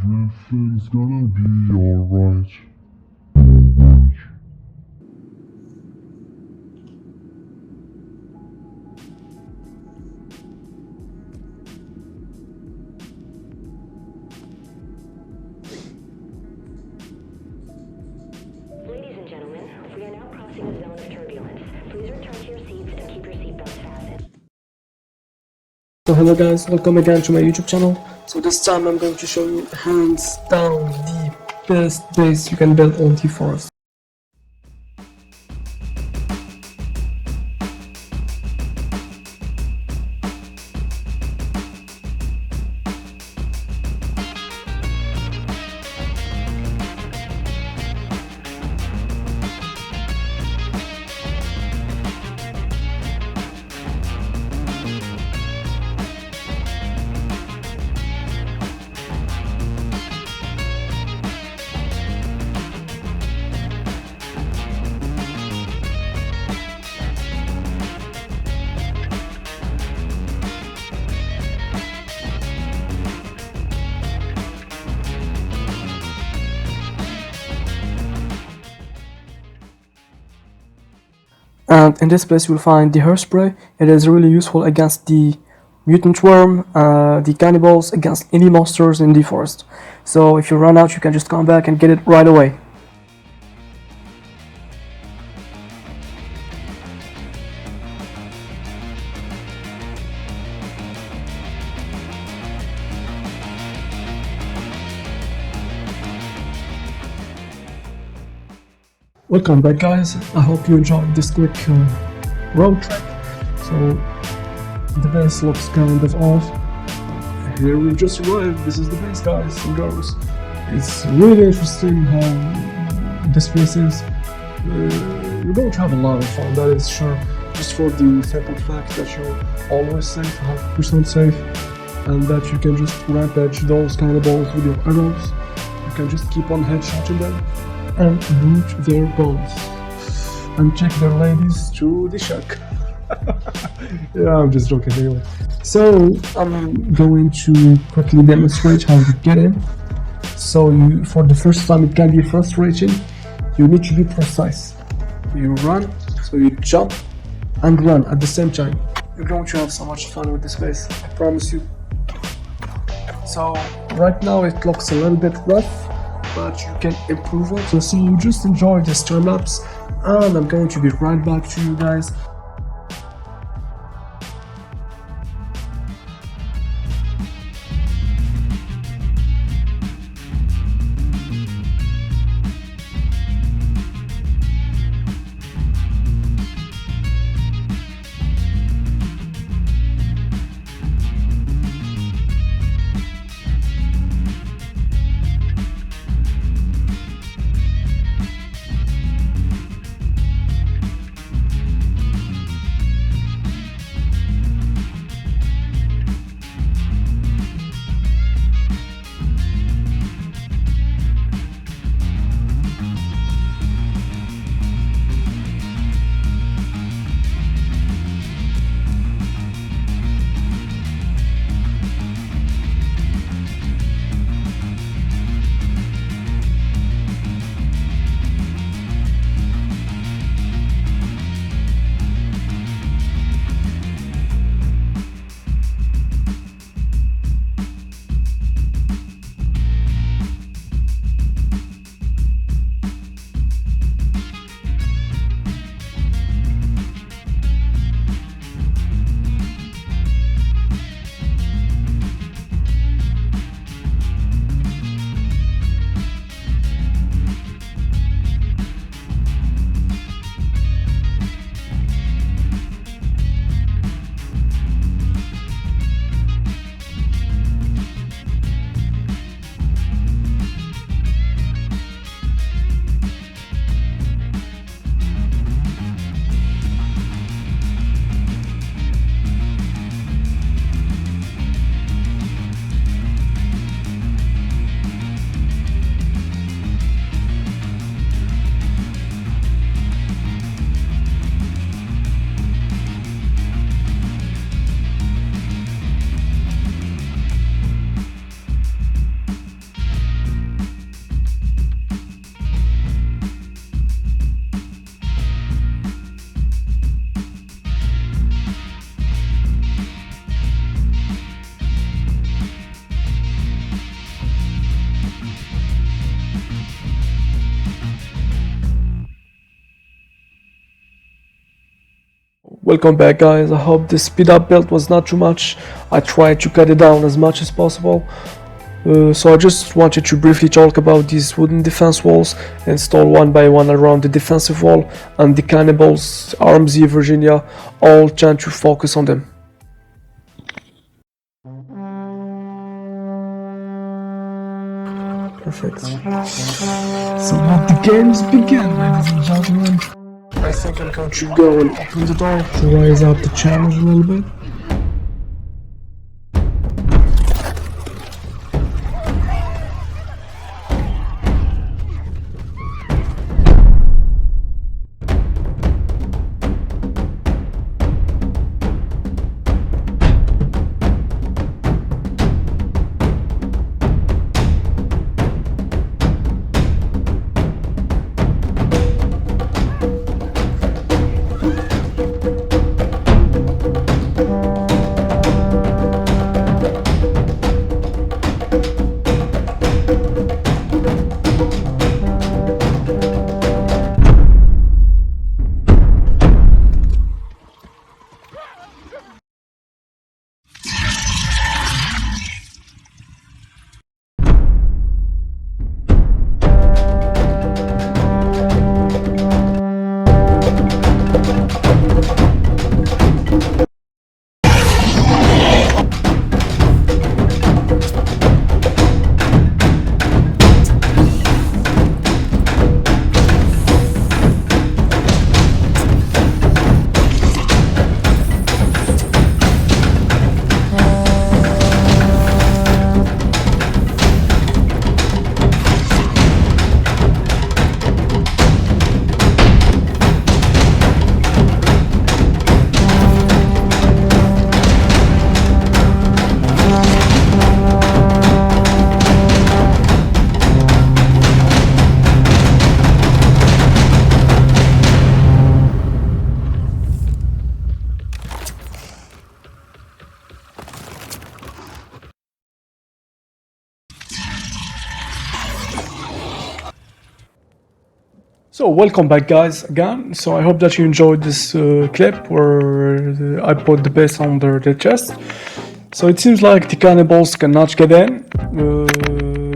Everything's gonna be alright. Ladies and gentlemen, we are now crossing a zone of turbulence. Please return to your seats and keep your seatbelts fastened. So hello guys, welcome again to my YouTube channel. So this time I'm going to show you hands down the best base you can build on T-Forest. And in this place you will find the hairspray. It is really useful against the mutant worm, the cannibals, against any monsters in the forest. So if you run out, you can just come back and get it right away. Welcome back guys, I hope you enjoyed this quick road trip. So the base looks kind of off. Here we just arrived, this is the base guys and girls. It's really interesting how this place is. You're going to have a lot of fun, that is sure. Just for the simple fact that you're always safe, 100% safe. And that you can just rampage those cannibals with your arrows. You can just keep on headshotting them and loot their guns and check their ladies to the shack. Yeah, I'm just joking anyway. So I'm going to quickly demonstrate how to get in. So for the first time it can be frustrating. You need to be precise. You run, so you jump and run at the same time. You're going to have so much fun with this place, I promise you. So right now it looks a little bit rough, but you can improve it. So just enjoy this time lapse, and I'm going to be right back to you guys. Welcome back, guys. I hope the speed up build was not too much. I tried to cut it down as much as possible. So I just wanted to briefly talk about these wooden defense walls installed one by one around the defensive wall, and the cannibals, Armsy, Virginia, all trying to focus on them. Perfect. So let the games begin, ladies and gentlemen. I think I'm going to go and open the door to raise up the challenge a little bit. So welcome back, guys, again. So I hope that you enjoyed this clip where I put the base under the chest. So it seems like the cannibals cannot get in.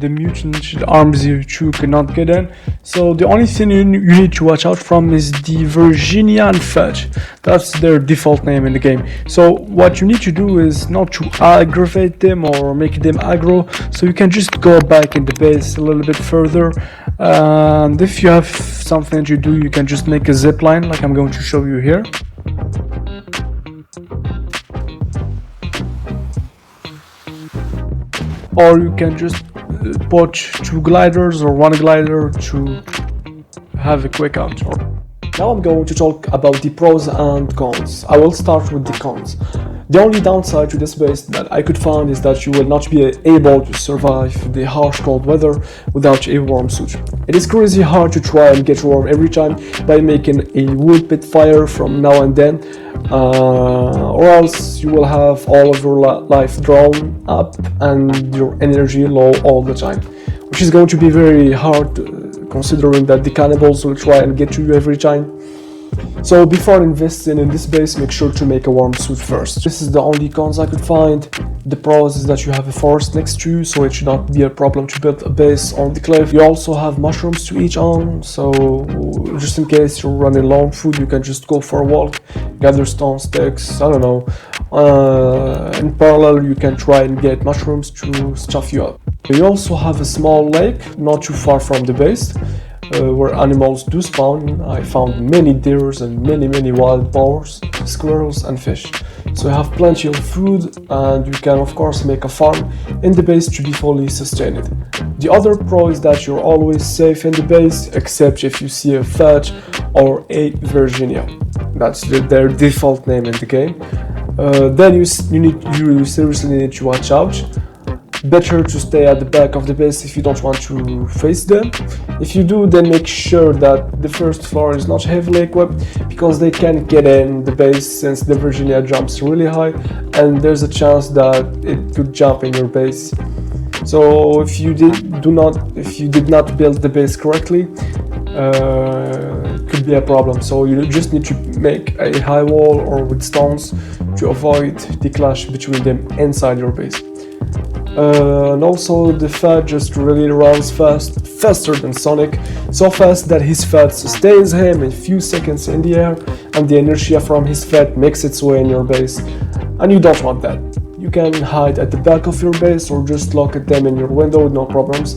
The mutant arms you cannot get in. So the only thing you need to watch out from is the Virginian Fudge. That's their default name in the game. So what you need to do is not to aggravate them or make them aggro. So you can just go back in the base a little bit further. And if you have something to do, you can just make a zip line like I'm going to show you here. Or you can just put 2 gliders or 1 glider to have a quick out. Now I'm going to talk about the pros and cons. I will start with the cons. The only downside to this base that I could find is that you will not be able to survive the harsh cold weather without a warm suit. It is crazy hard to try and get warm every time by making a wood pit fire from now and then, or else you will have all of your life drawn up and your energy low all the time, which is going to be very hard considering that the cannibals will try and get to you every time. So before investing in this base, make sure to make a warm suit first. This is the only cons I could find. The pros is that you have a forest next to you, so it should not be a problem to build a base on the cliff. You also have mushrooms to eat on, so just in case you're running low on food, you can just go for a walk, gather stone sticks, I don't know. In parallel, you can try and get mushrooms to stuff you up. You also have a small lake not too far from the base, where animals do spawn. I found many deers and many wild boars, squirrels and fish. So you have plenty of food, and you can of course make a farm in the base to be fully sustained. The other pro is that you're always safe in the base, except if you see a fudge or a Virginia. That's their default name in the game. Then you seriously need to watch out. Better to stay at the back of the base if you don't want to face them. If you do, then make sure that the first floor is not heavily equipped, because they can't get in the base since the Virginia jumps really high and there's a chance that it could jump in your base. So if you did not build the base correctly, it could could be a problem. So you just need to make a high wall or with stones to avoid the clash between them inside your base. And also the Fat just really runs faster than Sonic, so fast that his Fat sustains him in a few seconds in the air, and the inertia from his Fat makes its way in your base, and you don't want that. You can hide at the back of your base or just lock at them in your window, no problems.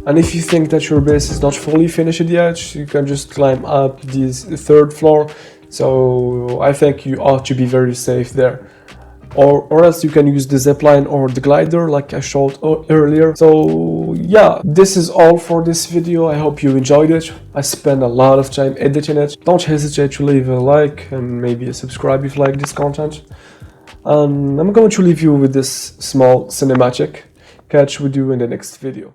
And if you think that your base is not fully finished yet, you can just climb up this third floor, so I think you ought to be very safe there. Or else you can use the zipline or the glider like I showed earlier. So yeah, this is all for this video. I hope you enjoyed it. I spent a lot of time editing it. Don't hesitate to leave a like and maybe a subscribe if you like this content. And I'm going to leave you with this small cinematic. Catch with you in the next video.